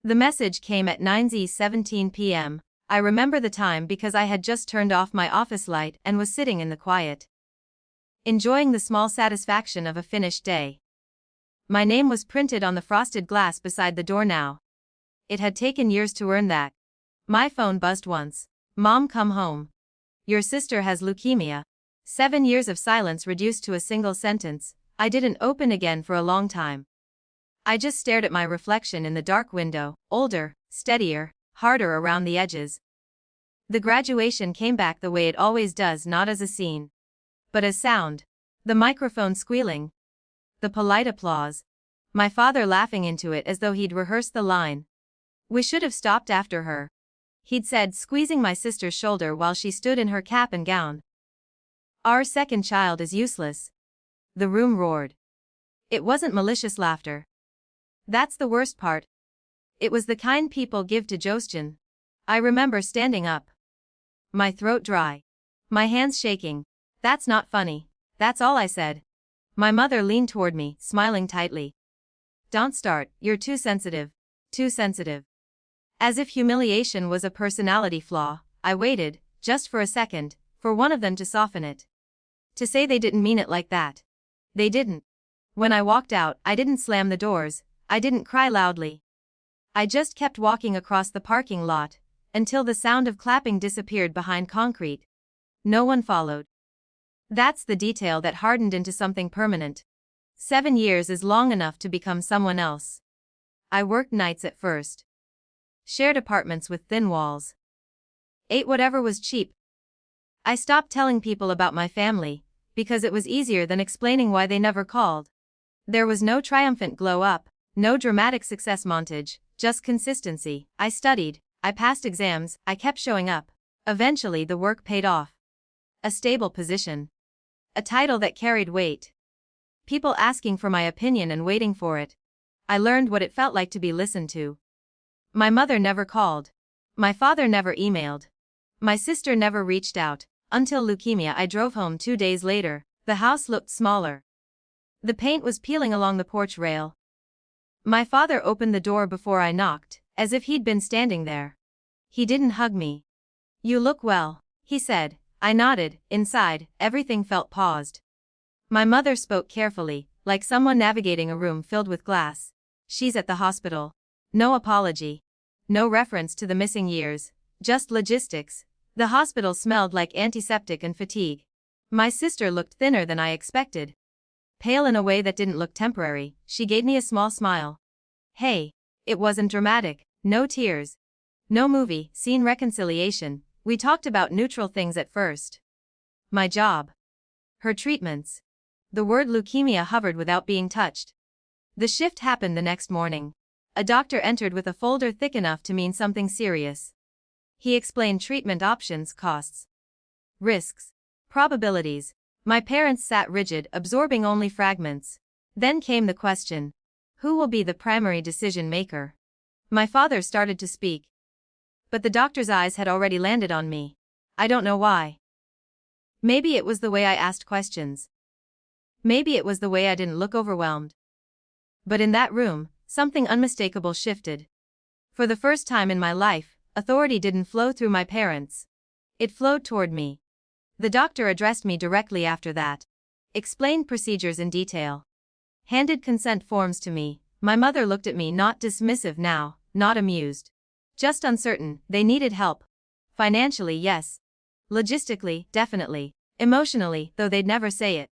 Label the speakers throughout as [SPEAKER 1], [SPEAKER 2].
[SPEAKER 1] The message came at 9:17 p.m. I remember the time because I had just turned off my office light and was sitting in the quiet, enjoying the small satisfaction of a finished day. My name was printed on the frosted glass beside the door now. It had taken years to earn that. My phone buzzed once. Mom, come home. Your sister has leukemia. 7 years of silence reduced to a single sentence. I didn't open again for a long time. I just stared at my reflection in the dark window, older, steadier, harder around the edges. The graduation came back the way it always does, not as a scene, but as sound. The microphone squealing. The polite applause. My father laughing into it as though he'd rehearsed the line. We should have stopped after her, he'd said, squeezing my sister's shoulder while she stood in her cap and gown. Our second child is useless. The room roared. It wasn't malicious laughter. That's the worst part. It was the kind people give to Jostian. I remember standing up, my throat dry, my hands shaking. That's not funny. That's all I said. My mother leaned toward me, smiling tightly. Don't start, you're too sensitive. Too sensitive. As if humiliation was a personality flaw, I waited, just for a second, for one of them to soften it. To say they didn't mean it like that. They didn't. When I walked out, I didn't slam the doors, I didn't cry loudly. I just kept walking across the parking lot, until the sound of clapping disappeared behind concrete. No one followed. That's the detail that hardened into something permanent. 7 years is long enough to become someone else. I worked nights at first. Shared apartments with thin walls. Ate whatever was cheap. I stopped telling people about my family, because it was easier than explaining why they never called. There was no triumphant glow up, no dramatic success montage, just consistency. I studied, I passed exams, I kept showing up. Eventually the work paid off. A stable position. A title that carried weight. People asking for my opinion and waiting for it. I learned what it felt like to be listened to. My mother never called. My father never emailed. My sister never reached out. Until leukemia. I drove home 2 days later. The house looked smaller. The paint was peeling along the porch rail. My father opened the door before I knocked, as if he'd been standing there. He didn't hug me. You look well, he said. I nodded. Inside, everything felt paused. My mother spoke carefully, like someone navigating a room filled with glass. She's at the hospital. No apology. No reference to the missing years. Just logistics. The hospital smelled like antiseptic and fatigue. My sister looked thinner than I expected. Pale in a way that didn't look temporary. She gave me a small smile. Hey. It wasn't dramatic. No tears. No movie scene reconciliation. We talked about neutral things at first. My job. Her treatments. The word leukemia hovered without being touched. The shift happened the next morning. A doctor entered with a folder thick enough to mean something serious. He explained treatment options, costs, risks, probabilities. My parents sat rigid, absorbing only fragments. Then came the question. Who will be the primary decision maker? My father started to speak. But the doctor's eyes had already landed on me. I don't know why. Maybe it was the way I asked questions. Maybe it was the way I didn't look overwhelmed. But in that room, something unmistakable shifted. For the first time in my life, authority didn't flow through my parents. It flowed toward me. The doctor addressed me directly after that. Explained procedures in detail. Handed consent forms to me. My mother looked at me, not dismissive now, not amused. Just uncertain. They needed help. Financially, yes. Logistically, definitely. Emotionally, though they'd never say it.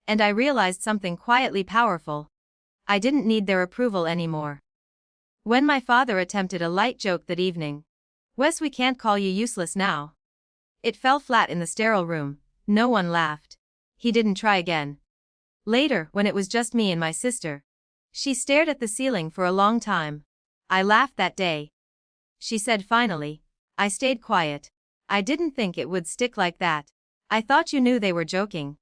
[SPEAKER 1] And I realized something quietly powerful. I didn't need their approval anymore. When my father attempted a light joke that evening. Wes, we can't call you useless now. It fell flat in the sterile room. No one laughed. He didn't try again. Later, when it was just me and my sister. She stared at the ceiling for a long time. I laughed that day. She said finally. I stayed quiet. I didn't think it would stick like that. I thought you knew they were joking.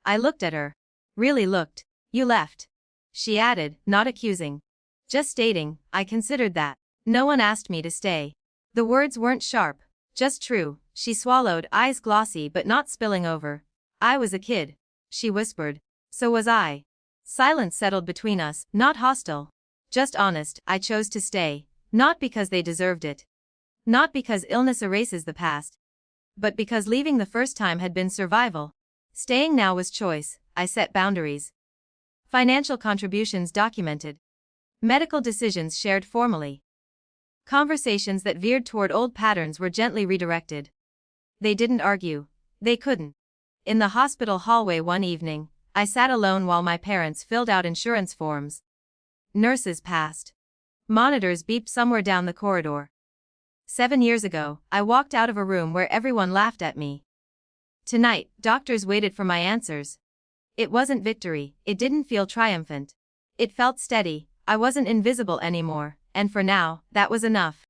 [SPEAKER 1] I looked at her. Really looked. You left. She added, not accusing. Just stating, I considered that. No one asked me to stay. The words weren't sharp, just true. She swallowed, eyes glossy but not spilling over. I was a kid. She whispered. So was I. Silence settled between us, not hostile. Just honest. I chose to stay. Not because they deserved it. Not because illness erases the past. But because leaving the first time had been survival. Staying now was choice. I set boundaries. Financial contributions documented. Medical decisions shared formally. Conversations that veered toward old patterns were gently redirected. They didn't argue. They couldn't. In the hospital hallway one evening, I sat alone while my parents filled out insurance forms. Nurses passed. Monitors beeped somewhere down the corridor. 7 years ago, I walked out of a room where everyone laughed at me. Tonight, doctors waited for my answers. It wasn't victory, it didn't feel triumphant. It felt steady. I wasn't invisible anymore, and for now, that was enough.